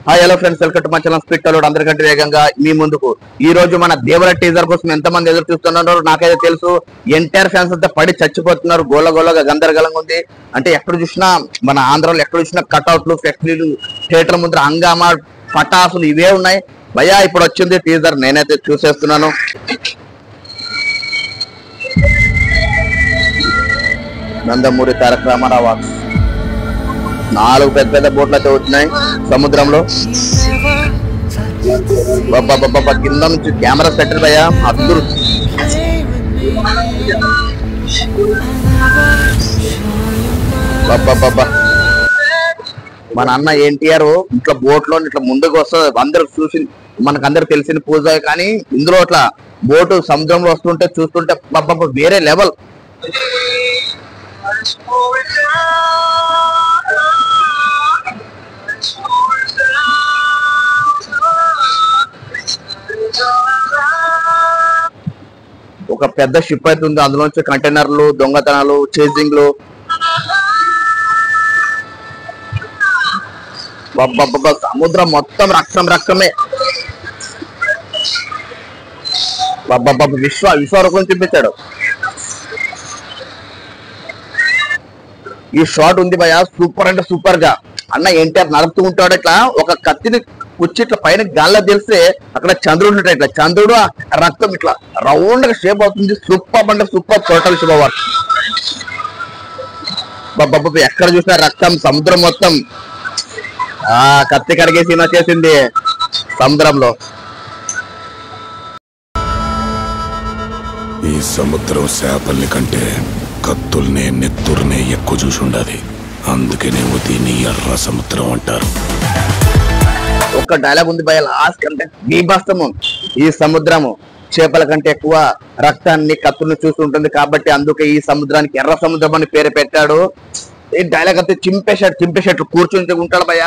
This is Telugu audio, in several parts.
Hi hello friends, welcome to my channel speed Tollywood. అందరికంటే వేగంగా మీ ముందుకు. ఈ రోజు మన దేవర టీజర్ కోసం ఎంతమంది ఎదురు చూస్తున్నారో నాకైతే తెలుసు. ఎన్టీఆర్ ఫ్యాన్స్ అంతా పడి చచ్చిపోతున్నారు. గోలగోలగా గందరగోళంగా ఉంది. అంటే ఎక్కడ చూసినా మన ఆంధ్రాలో ఎక్కడ చూసినా కట్అవుట్లు, ఫ్లెక్సీలు, థియేటర్ ముందర హంగామా, పటాసులు ఇవే ఉన్నాయి. భయ్యా ఇప్పుడు వచ్చింది టీజర్, నేనైతే చూసేస్తున్నాను. నందమూరి తారక రామారావు 4 పెద్ద పెద్ద బోట్లు అయితే వచ్చినాయి సముద్రంలో. కింద నుంచి కెమెరా సెట్ భయ్యా అద్భుతం. మన అన్న ఎన్టీఆర్ ఇట్లా బోట్ లో ఇట్లా ముందుకు వస్తుంది. అందరు చూసి మనకు తెలిసిన పూజ, కానీ ఇందులో ఇట్లా బోటు సముద్రంలో వస్తుంటే చూస్తుంటే వేరే లెవెల్. ఒక పెద్ద షిప్ అయితే ఉంది, అందులోంచి కంటైనర్లు, దొంగతనాలు, చేజింగ్లు. సముద్రం మొత్తం రక్తమే. విశ్వరూపం చూపించాడు. ఈ షాట్ ఉంది భయ, సూపర్ అంటే సూపర్ గా. అన్న ఎన్టీఆర్ నడుపుతూ ఉంటాడు, ఇట్లా ఒక కత్తిని వచ్చి ఇట్లా పైన గాల్లో తెలిస్తే అక్కడ చంద్రుడు ఉంటాడు. ఇట్లా చంద్రుడు రక్తం ఇట్లా రౌండ్ గా షేప్ అవుతుంది. సూపర్ అంటే సూపర్, టోటల్ శుభవార్త. ఎక్కడ చూసినా రక్తం, సముద్రం మొత్తం. కత్తి కడిగేసి వచ్చేసింది సముద్రంలో. ఈ సముద్రం చేపల్ని కంటే కత్తుల్నే, నెత్తుర్నే ఎక్కువ చూసి ఉండాలి. అందుకేనేమో దీన్ని ఎర్ర సముద్రం అంటారు. ఒక డైలాగ్ ఉంది భయ లాస్ట్ అంటే బీభత్సము. ఈ సముద్రము చేపల కంటే ఎక్కువ రక్తాన్ని, కత్తుల్ని చూస్తుంటుంది కాబట్టి అందుకే ఈ సముద్రానికి ఎర్ర సముద్రం అని పేరు పెట్టాడు. ఈ డైలాగ్ అయితే చింపేసేట్టు కూర్చుని ఉంటాడు భయ.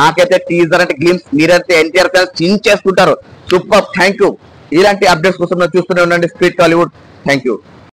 నాకైతే టీజర్ అంటే గ్లిమ్స్, మీరైతే ఎన్టీఆర్ ఫ్యాన్స్ చించేసుకుంటారు. Super, thank you. ఇలాంటి అప్డేట్స్ కోసం చూస్తూనే ఉండండి స్పీడ్ టాలీవుడ్. Thank you.